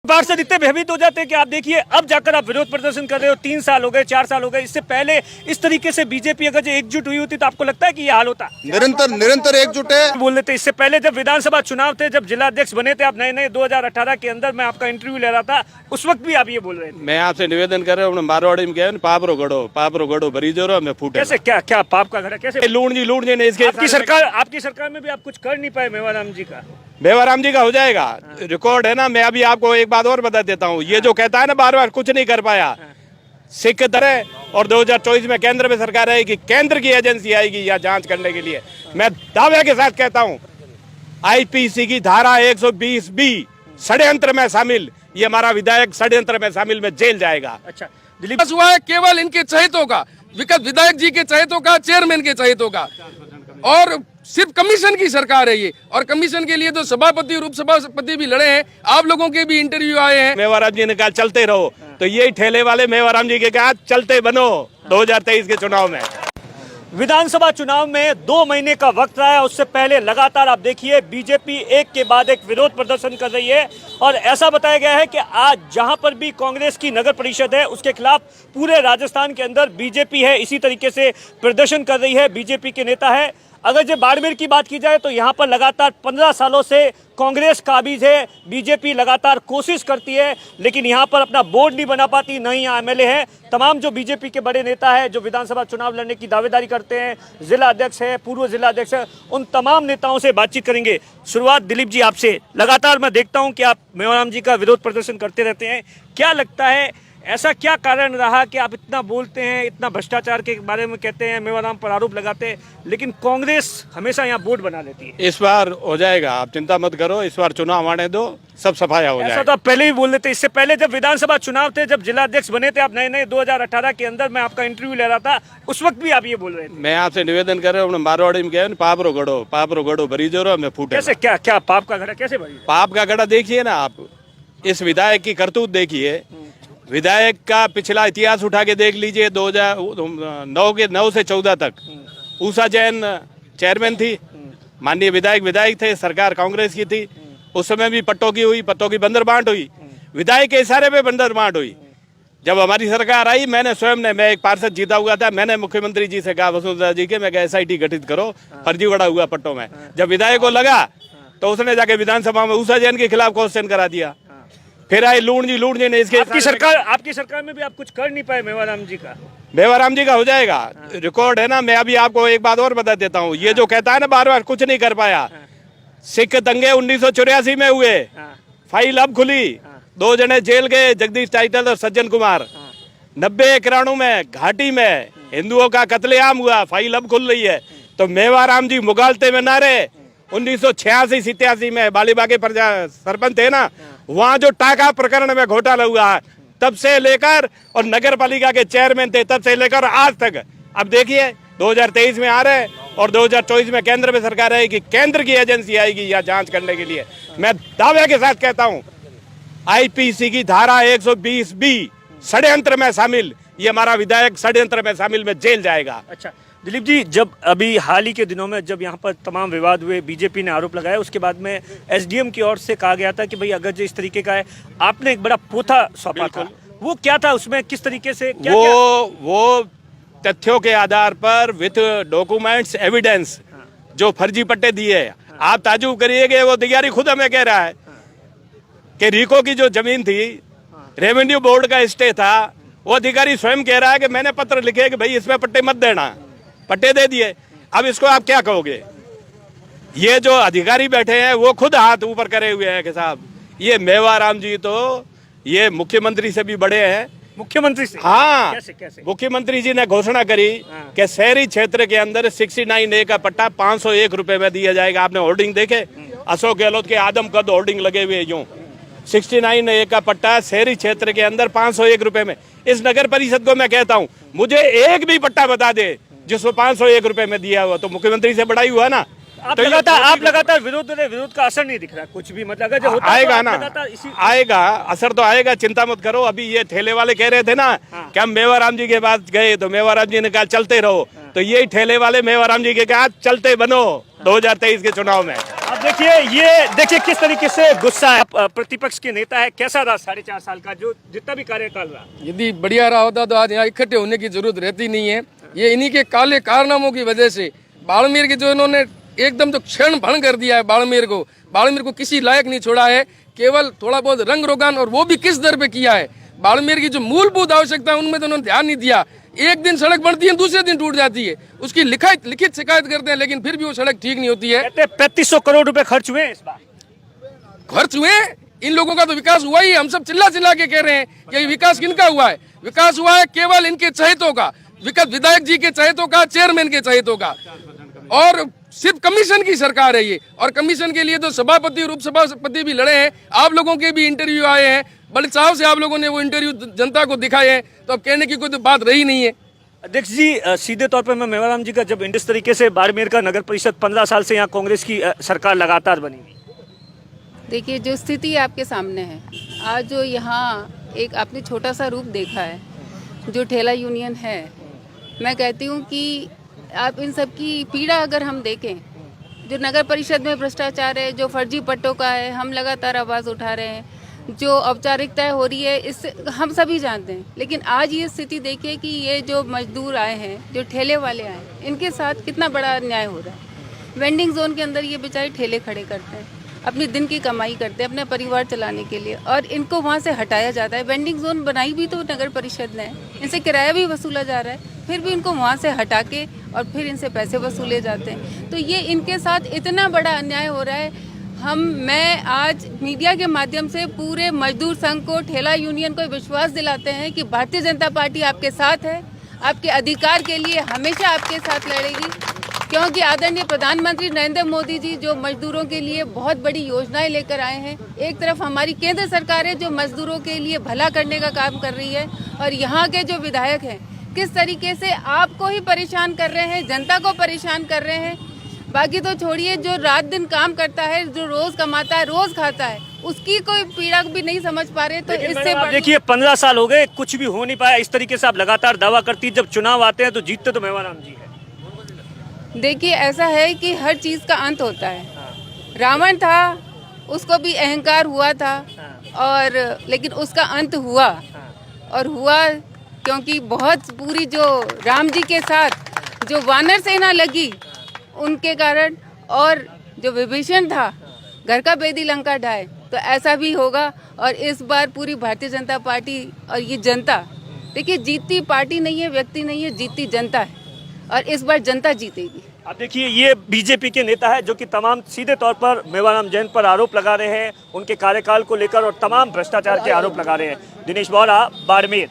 पार्षद इतने भयभीत हो जाते हैं कि आप देखिए अब जाकर आप विरोध प्रदर्शन कर रहे हो। 3 साल हो गए, 4 साल हो गए। इससे पहले इस तरीके से बीजेपी अगर जो एकजुट हुई होती तो आपको लगता है कि ये हाल होता? निरंतर एकजुट है। बोल रहे थे इससे पहले जब विधानसभा चुनाव थे, जब जिलाध्यक्ष बने थे आप नए 2018 के अंदर, मैं आपका इंटरव्यू ले रहा था, उस वक्त भी आप ये बोल रहे थे। मैं आपसे निवेदन कर रहा हूँ, मारवाड़ी में कह पापरो गड़ो भरी जोरो में फूटे। कैसे क्या पाप का घड़ा कैसे? लूण जी ने इसके आपकी सरकार में भी आप कुछ कर नहीं पाए मेवाराम जी का? मेवाराम जी का हो जाएगा, रिकॉर्ड है ना। मैं अभी आपको एक बात और बता देता हूँ, ये जो कहता है ना बार बार कुछ नहीं कर पाया, सिख तरह। और 2024 में केंद्र में सरकार आएगी, केंद्र की एजेंसी आएगी यहाँ जांच करने के लिए। मैं दावे के साथ कहता हूँ, आईपीसी की धारा 120B षड्यंत्र में शामिल, ये हमारा विधायक षड्यंत्र में शामिल में जेल जाएगा। अच्छा, दिलीप हुआ है केवल इनके चहेतों का, विधायक जी के चहेतों का, चेयरमैन के चहेतों का, और सिर्फ कमीशन की सरकार है ये। और कमीशन के लिए तो सभापति और उपसभापति भी लड़े हैं, आप लोगों के भी इंटरव्यू आए हैं। मेवाराम जी ने कहा चलते रहो, तो यही ठेले वाले मेवाराम जी के कहा चलते बनो 2023 के चुनाव में। विधानसभा चुनाव में 2 महीने का वक्त रहा है, उससे पहले लगातार आप देखिए बीजेपी एक के बाद एक विरोध प्रदर्शन कर रही है। और ऐसा बताया गया है कि आज जहां पर भी कांग्रेस की नगर परिषद है उसके खिलाफ पूरे राजस्थान के अंदर बीजेपी है, इसी तरीके से प्रदर्शन कर रही है, बीजेपी के नेता है। अगर जो बाड़मेर की बात की जाए तो यहाँ पर लगातार 15 सालों से कांग्रेस काबिज है, बीजेपी लगातार कोशिश करती है लेकिन यहाँ पर अपना बोर्ड नहीं बना पाती, न ही यहाँ एमएलए है। तमाम जो बीजेपी के बड़े नेता है जो विधानसभा चुनाव लड़ने की दावेदारी करते हैं, जिला अध्यक्ष है, पूर्व जिला अध्यक्ष है, उन तमाम नेताओं से बातचीत करेंगे। शुरुआत दिलीप जी आपसे। लगातार मैं देखता हूँ कि आप मेवाराम जी का विरोध प्रदर्शन करते रहते हैं, क्या लगता है ऐसा क्या कारण रहा कि आप इतना बोलते हैं, इतना भ्रष्टाचार के बारे में कहते हैं, मेवाराम पर आरोप लगाते हैं, लेकिन कांग्रेस हमेशा यहाँ बोर्ड बना लेती है? इस बार हो जाएगा, आप चिंता मत करो, इस बार चुनाव आने दो, सब सफाया हो जाएगा। ऐसा तो आप पहले ही बोल रहे थे, इससे पहले जब विधानसभा चुनाव थे, जब जिलाध्यक्ष बने थे आप नए 2018 के अंदर, मैं आपका इंटरव्यू ले रहा था, उस वक्त भी आप ये बोल रहे थे। मैं आपसे निवेदन कर रहा हूँ, मारवाड़ी में कह पापरो गड़ो भरी जोरो में फूटे। कैसे क्या पाप का घड़ा कैसे भरी? पाप का गड़ा देखिए ना आप, इस विधायक की करतूत देखिए, विधायक का पिछला इतिहास उठा के देख लीजिए। 2009 से 14 तक उषा जैन चेयरमैन थी, माननीय विधायक थे, सरकार कांग्रेस की थी, उस समय भी पट्टों की बंदर बांट हुई, विधायक के इशारे पे बंदर बांट हुई। जब हमारी सरकार आई, मैं एक पार्षद जीता हुआ था, मैंने मुख्यमंत्री जी से कहा, वसुंधरा जी के, मैं SIT गठित करो, फर्जी बड़ा हुआ पट्टों में। जब विधायक को लगा तो उसने जाके विधानसभा में उषा जैन के खिलाफ क्वेश्चन करा दिया। फिर आए लूण जी ने इसके आपकी सरकार में भी आप कुछ कर नहीं पाए मेवाराम जी का? मेवाराम जी का हो जाएगा, रिकॉर्ड है ना। मैं अभी आपको एक बात और बता देता हूँ, ये जो कहता है ना बार बार कुछ नहीं कर पाया, सिख दंगे 1984 में हुए, फाइल अब खुली, 2 जने जेल गए, जगदीश टाइटल और सज्जन कुमार। 90-91 में घाटी में हिंदुओं का कत्लेआम हुआ, फाइल अब खुल रही है। तो मेवाराम जी मुगालते में ना रहे। 1986-87 में बालीबाग के सरपंच थे ना, वहाँ जो टाका प्रकरण में घोटाला हुआ है, तब से लेकर, और नगर पालिका के चेयरमैन थे तब से लेकर आज तक। अब देखिए 2023 में आ रहे और 2024 में केंद्र में सरकार आएगी, केंद्र की एजेंसी आएगी यहाँ जांच करने के लिए। मैं दावे के साथ कहता हूँ, आईपीसी की धारा 120B षड्यंत्र में शामिल, ये हमारा विधायक षड्यंत्र में शामिल में जेल जाएगा। अच्छा दिलीप जी, जब अभी हाल ही के दिनों में जब यहाँ पर तमाम विवाद हुए, बीजेपी ने आरोप लगाया, उसके बाद में SDM की ओर से कहा गया था कि भाई अगर जो इस तरीके का है, आपने एक बड़ा पोथा सौंपा था, वो क्या था, उसमें किस तरीके से वो तथ्यों के आधार पर विथ डॉक्यूमेंट्स एविडेंस जो फर्जी पट्टे दिए। आप ताजुब करिएगा, वो अधिकारी खुद हमें कह रहा है कि रीको की जो जमीन थी, रेवेन्यू बोर्ड का स्टे था, वो अधिकारी स्वयं कह रहा है कि मैंने पत्र लिखे कि भाई इसमें पट्टे मत देना, पट्टे दे दिए। अब इसको आप क्या कहोगे? ये जो अधिकारी बैठे हैं वो खुद हाथ ऊपर करे हुए हैं कि साहब, ये मेवाराम जी तो ये मुख्यमंत्री से भी बड़े हैं। मुख्यमंत्री से? हाँ, कैसे? मुख्यमंत्री जी ने घोषणा करी कि शहरी क्षेत्र के अंदर 69A का पट्टा 501 रुपए में दिया जाएगा। आपने होर्डिंग देखे? अशोक गहलोत के आदम कद होर्डिंग लगे हुए यूं, 69A का पट्टा शहरी क्षेत्र के अंदर 501 रुपए में। इस नगर परिषद को मैं कहता हूँ, मुझे एक भी पट्टा बता दे जिसको 501 रुपए में दिया हुआ, तो मुख्यमंत्री से बड़ा ही हुआ ना। आप लगातार विरोध का असर नहीं दिख रहा कुछ भी, मतलब अगर जो होता आएगा तो ना, आएगा असर तो आएगा, चिंता मत करो। अभी ये ठेले वाले कह रहे थे ना कि हम मेवाराम जी के पास गए, तो मेवाराम जी ने कहा चलते रहो, तो यही ठेले वाले मेवाराम जी के कहा चलते बनो 2023 के चुनाव में। अब देखिए किस तरीके से गुस्सा है। प्रतिपक्ष के नेता है, कैसा रहा 4.5 साल का जो जितना भी कार्यकाल रहा? यदि बढ़िया रहा होता तो आज यहाँ इकट्ठे होने की जरूरत रहती नहीं है। ये इन्हीं के काले कारनामों की वजह से बाड़मेर के जो इन्होंने एकदम तो क्षण भंग कर दिया है, बाड़मेर को किसी लायक नहीं छोड़ा है। केवल थोड़ा बहुत रंग रोगान, और वो भी किस दर पे किया है। बाड़मेर की जो मूलभूत आवश्यकता है उनमें तो उन्होंने ध्यान नहीं दिया। एक दिन सड़क बनती है, दूसरे दिन टूट जाती है, उसकी लिखित शिकायत करते हैं, लेकिन फिर भी वो सड़क ठीक नहीं होती है। कहते 3500 करोड़ रुपए खर्च हुए इस बार। खर्च हुए, इन लोगों का तो विकास हुआ ही। हम सब चिल्ला चिल्ला के कह रहे हैं कि विकास किनका हुआ है? विकास हुआ है केवल इनके चहेतों का, विधायक जी के चहेतों का, चेयरमैन के चहेतों का। और सिर्फ कमीशन की सरकार है ये, और कमीशन के लिए तो सभापति और उपसभापति भी लड़े हैं। आप लोगों के भी इंटरव्यू आए हैं, बड़े चाव से आप लोगों ने वो इंटरव्यू जनता को दिखाए हैं, तो अब कहने की कोई तो बात रही नहीं है। अध्यक्ष जी, सीधे तौर पर मैं मेवाराम जी का जब इस तरीके से बाड़मेर का नगर परिषद 15 साल से यहाँ कांग्रेस की सरकार लगातार बनी हुई, देखिए जो स्थिति आपके सामने है आज, जो यहाँ एक आपने छोटा सा रूप देखा है, जो ठेला यूनियन है, मैं कहती हूँ कि आप इन सब की पीड़ा अगर हम देखें, जो नगर परिषद में भ्रष्टाचार है, जो फर्जी पट्टों का है, हम लगातार आवाज़ उठा रहे हैं, जो औपचारिकताएं हो रही है, इससे हम सभी जानते हैं। लेकिन आज ये स्थिति देखिए कि ये जो मजदूर आए हैं, जो ठेले वाले आए हैं, इनके साथ कितना बड़ा अन्याय हो रहा है। वेंडिंग जोन के अंदर ये बेचारे ठेले खड़े करते हैं, अपनी दिन की कमाई करते हैं अपने परिवार चलाने के लिए, और इनको वहाँ से हटाया जाता है। वेंडिंग जोन बनाई भी तो नगर परिषद ने, इनसे किराया भी वसूला जा रहा है, फिर भी इनको वहाँ से हटा के और फिर इनसे पैसे वसूले जाते हैं। तो ये इनके साथ इतना बड़ा अन्याय हो रहा है। मैं आज मीडिया के माध्यम से पूरे मजदूर संघ को, ठेला यूनियन को विश्वास दिलाते हैं कि भारतीय जनता पार्टी आपके साथ है, आपके अधिकार के लिए हमेशा आपके साथ लड़ेगी, क्योंकि आदरणीय प्रधानमंत्री नरेंद्र मोदी जी जो मजदूरों के लिए बहुत बड़ी योजनाएं लेकर आए हैं। एक तरफ हमारी केंद्र सरकार है जो मजदूरों के लिए भला करने का काम कर रही है, और यहाँ के जो विधायक हैं किस तरीके से आपको ही परेशान कर रहे हैं, जनता को परेशान कर रहे हैं। बाकी तो छोड़िए, जो रात दिन काम करता है, जो रोज कमाता है, रोज खाता है, उसकी कोई पीड़ा भी नहीं समझ पा रहे। तो इससे देखिए 15 साल हो गए, कुछ भी हो नहीं पाया। इस तरीके से आप लगातार दावा करती, जब चुनाव आते हैं तो जीतते तो मेवाराम जी है। देखिए ऐसा है कि हर चीज का अंत होता है। रावण था, उसको भी अहंकार हुआ था, और लेकिन उसका अंत हुआ, और हुआ क्योंकि बहुत पूरी जो राम जी के साथ जो वानर सेना लगी उनके कारण, और जो विभीषण था घर का बेदी लंका ढाए, तो ऐसा भी होगा। और इस बार पूरी भारतीय जनता पार्टी और ये जनता, देखिए जीतती पार्टी नहीं है, व्यक्ति नहीं है, जीतती जनता है, और इस बार जनता जीतेगी। अब देखिए ये बीजेपी के नेता है जो कि तमाम सीधे तौर पर मेवाराम जैन पर आरोप लगा रहे हैं, उनके कार्यकाल को लेकर, और तमाम भ्रष्टाचार के आरोप लगा रहे हैं। दिनेश बोहरा, बाड़मेर।